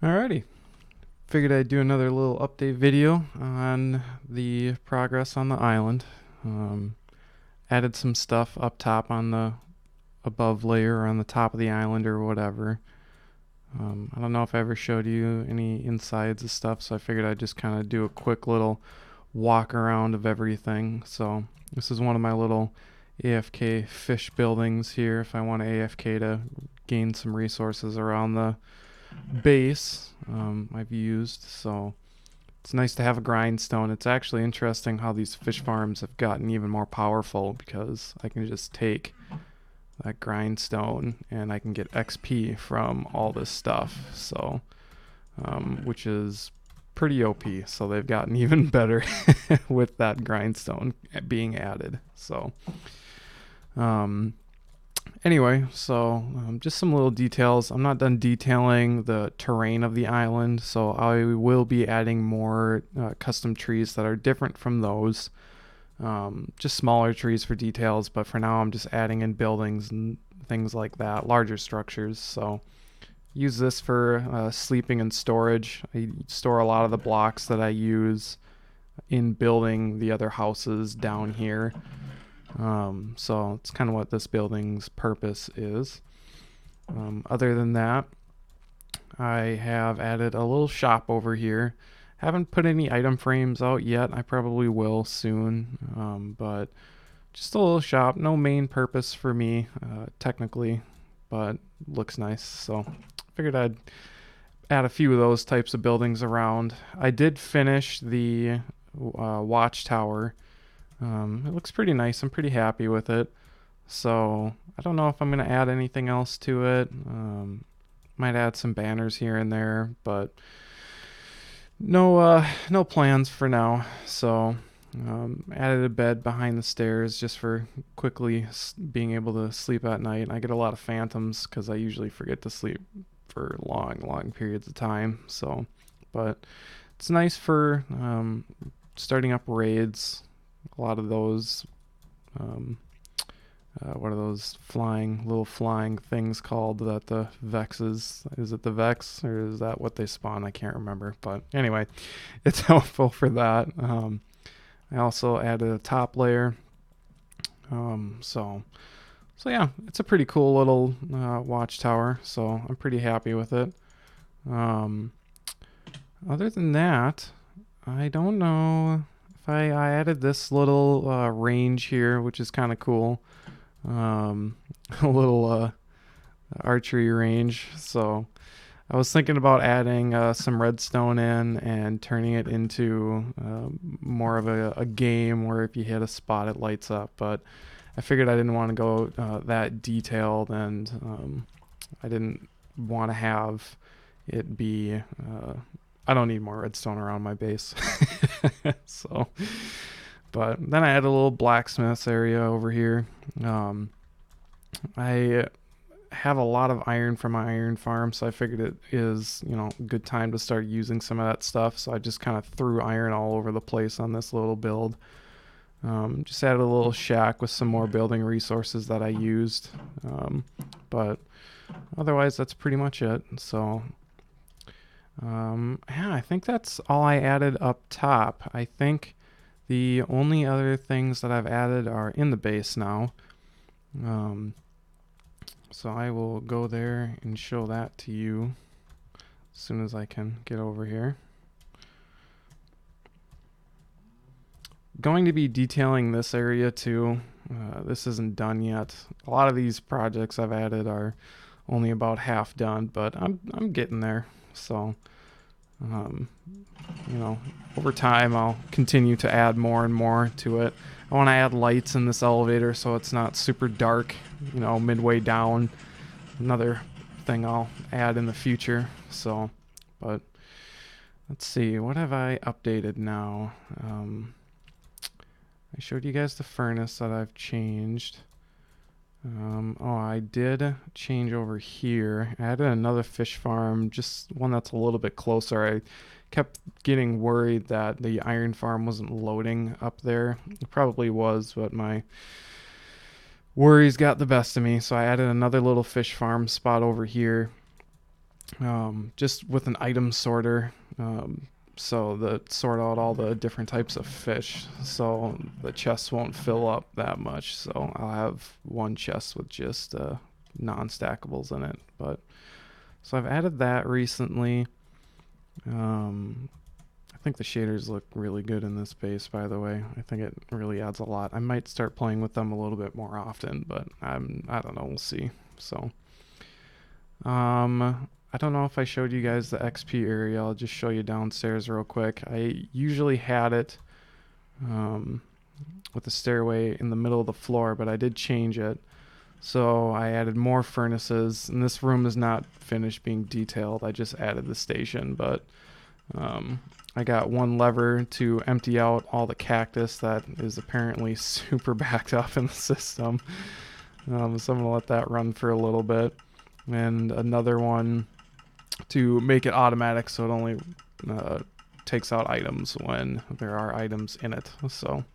Alrighty, figured I'd do another little update video on the progress on the island. Um, Added some stuff up top on the above layer or on the top of the island or whatever. I don't know if I ever showed you any insides of stuff, so I figured I'd just kind of do a quick little walk around of everything. So this is one of my little AFK fish buildings here if I want AFK to gain some resources around the base. I've used, so it's nice to have a grindstone. It's actually interesting how these fish farms have gotten even more powerful because I can just take that grindstone and I can get XP from all this stuff. So, which is pretty OP. So they've gotten even better with that grindstone being added. So, anyway, so just some little details. I'm not done detailing the terrain of the island, so I will be adding more custom trees that are different from those. Just smaller trees for details, but for now I'm just adding in buildings and things like that, larger structures. So use this for sleeping and storage. I store a lot of the blocks that I use in building the other houses down here. So it's kind of what this building's purpose is. Other than that, I have added a little shop over here. Haven't put any item frames out yet. I probably will soon, but just a little shop. No main purpose for me, technically, but looks nice. So figured I'd add a few of those types of buildings around. I did finish the watchtower. It looks pretty nice. I'm pretty happy with it. So I don't know if I'm going to add anything else to it. Might add some banners here and there, but no plans for now. So added a bed behind the stairs just for quickly being able to sleep at night. I get a lot of phantoms because I usually forget to sleep for long periods of time. So, but it's nice for starting up raids. A lot of those, what are those little flying things called that the Vexes, is it the Vex or is that what they spawn? I can't remember, but anyway, it's helpful for that. I also added a top layer. So yeah, it's a pretty cool little watchtower, so I'm pretty happy with it. Other than that, I don't know if I added this little range here, which is kind of cool. A little archery range. So I was thinking about adding some redstone in and turning it into more of a game where if you hit a spot, it lights up. But I figured I didn't want to go that detailed, and I didn't want to have it be. I don't need more redstone around my base. So, but then I had a little blacksmith's area over here. I have a lot of iron from my iron farm, so I figured it is, a good time to start using some of that stuff. So I just kind of threw iron all over the place on this little build. Just added a little shack with some more building resources that I used. But otherwise, that's pretty much it. So, yeah, I think that's all I added up top. I think the only other things that I've added are in the base now. So I will go there and show that to you as soon as I can get over here. Going to be detailing this area too. This isn't done yet. A lot of these projects I've added are only about half done, but I'm getting there. So, over time I'll continue to add more and more to it. I want to add lights in this elevator so it's not super dark, midway down. Another thing I'll add in the future. So, but let's see, what have I updated now? I showed you guys the furnace that I've changed. I did change over here. I added another fish farm, just one that's a little bit closer. I kept getting worried that the iron farm wasn't loading up there. It probably was, but my worries got the best of me. So I added another little fish farm spot over here. just with an item sorter. So that sort out all the different types of fish, so the chests won't fill up that much. So I'll have one chest with just non-stackables in it. But so I've added that recently. I think the shaders look really good in this base, by the way. I think it really adds a lot. I might start playing with them a little bit more often, but I don't know, we'll see. So I don't know if I showed you guys the XP area. I'll just show you downstairs real quick. I usually had it with the stairway in the middle of the floor, but I did change it. So I added more furnaces, and this room is not finished being detailed. I just added the station, but I got one lever to empty out all the cactus that is apparently super backed up in the system. So I'm gonna let that run for a little bit, and another one to make it automatic so it only takes out items when there are items in it. So,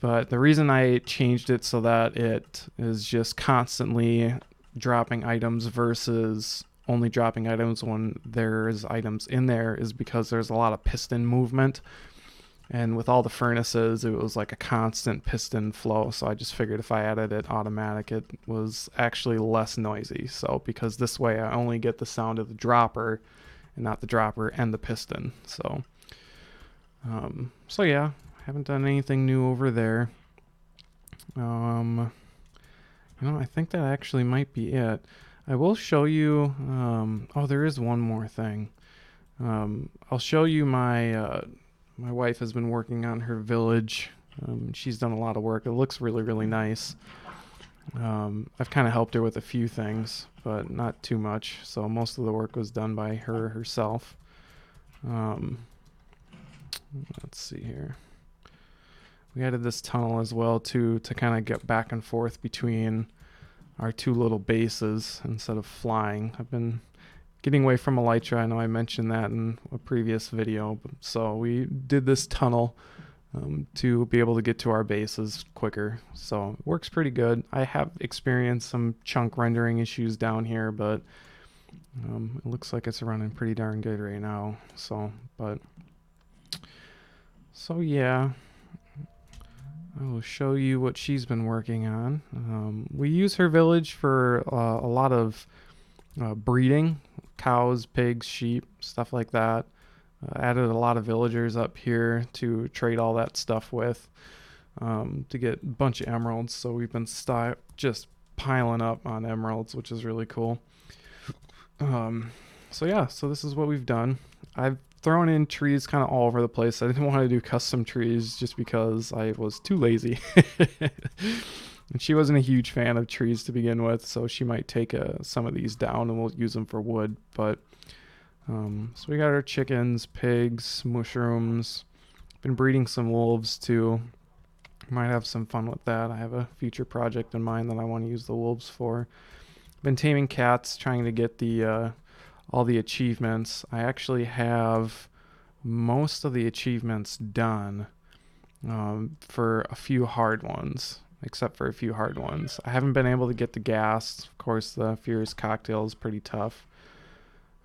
but the reason I changed it so that it is just constantly dropping items versus only dropping items when there's items in there is because there's a lot of piston movement. And with all the furnaces, it was like a constant piston flow. So I just figured if I added it automatic, it was actually less noisy. So because this way I only get the sound of the dropper and not the dropper and the piston. So, so yeah, haven't done anything new over there. I think that actually might be it. I will show you, oh, there is one more thing. I'll show you my wife has been working on her village. She's done a lot of work. It looks really, really nice. I've kind of helped her with a few things, but not too much. So most of the work was done by her herself. Let's see here. We added this tunnel as well to kind of get back and forth between our two little bases instead of flying. I've been getting away from Elytra. I know I mentioned that in a previous video. So we did this tunnel to be able to get to our bases quicker. So it works pretty good. I have experienced some chunk rendering issues down here, but it looks like it's running pretty darn good right now. So yeah. I will show you what she's been working on. We use her village for a lot of breeding, cows, pigs, sheep, stuff like that. Added a lot of villagers up here to trade all that stuff with, to get a bunch of emeralds. So we've been just piling up on emeralds, which is really cool. So yeah, so this is what we've done. I've thrown in trees kind of all over the place. I didn't want to do custom trees just because I was too lazy. And she wasn't a huge fan of trees to begin with, so she might take some of these down and we'll use them for wood. But so we got our chickens, pigs, mushrooms. Been breeding some wolves too. Might have some fun with that. I have a future project in mind that I want to use the wolves for. Been taming cats, trying to get the all the achievements. I actually have most of the achievements done for a few hard ones, except for a few hard ones. I haven't been able to get the gas. Of course, the Furious Cocktail is pretty tough.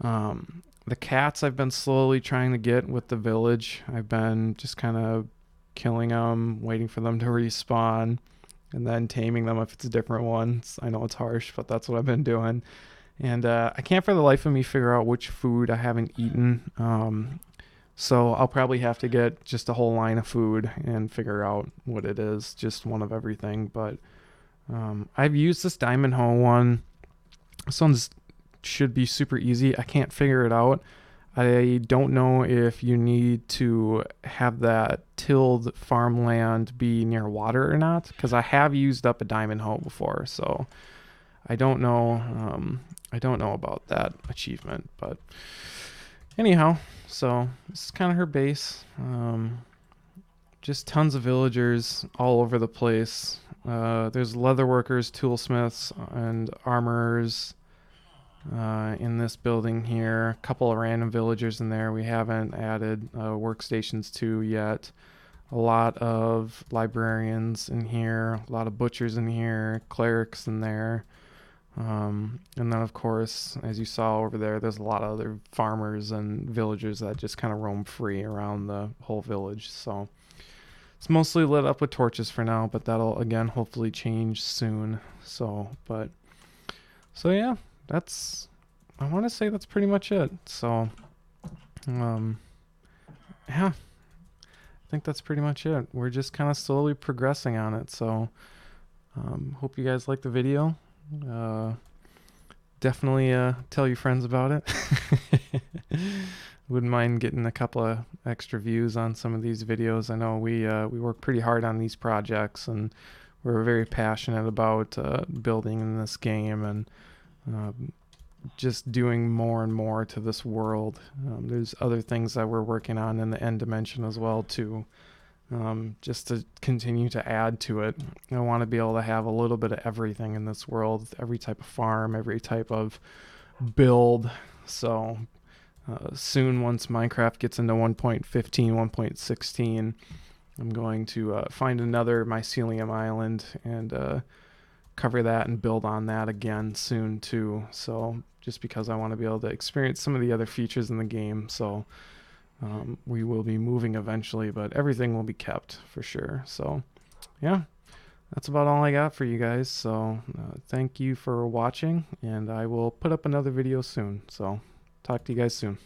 The cats I've been slowly trying to get with the village. I've been just kind of killing them, waiting for them to respawn, and then taming them if it's different ones. I know it's harsh, but that's what I've been doing. And I can't for the life of me figure out which food I haven't eaten. So I'll probably have to get just a whole line of food and figure out what it is, just one of everything. But I've used this Diamond Hoe one. This one should be super easy. I can't figure it out. I don't know if you need to have that tilled farmland be near water or not, because I have used up a Diamond Hoe before. So I don't know. I don't know about that achievement, but anyhow, so this is kind of her base. Just tons of villagers all over the place. There's leatherworkers, toolsmiths, and armorers in this building here. A couple of random villagers in there we haven't added workstations to yet. A lot of librarians in here, a lot of butchers in here, clerics in there. And then, of course, as you saw over there, there's a lot of other farmers and villagers that just kind of roam free around the whole village. So it's mostly lit up with torches for now, but that'll again hopefully change soon. So yeah, that's I want to say that's pretty much it. So um, yeah, I think that's pretty much it. We're just kind of slowly progressing on it. So hope you guys like the video. Definitely tell your friends about it. Wouldn't mind getting a couple of extra views on some of these videos. I know we work pretty hard on these projects, and we're very passionate about building in this game and just doing more and more to this world. There's other things that we're working on in the end dimension as well too. Just to continue to add to it. I want to be able to have a little bit of everything in this world, every type of farm, every type of build. So soon, once Minecraft gets into 1.15, 1.16, I'm going to find another mycelium island and cover that and build on that again soon too. So just because I want to be able to experience some of the other features in the game. So we will be moving eventually, but everything will be kept for sure. So yeah, that's about all I got for you guys. So thank you for watching, and I will put up another video soon. So talk to you guys soon.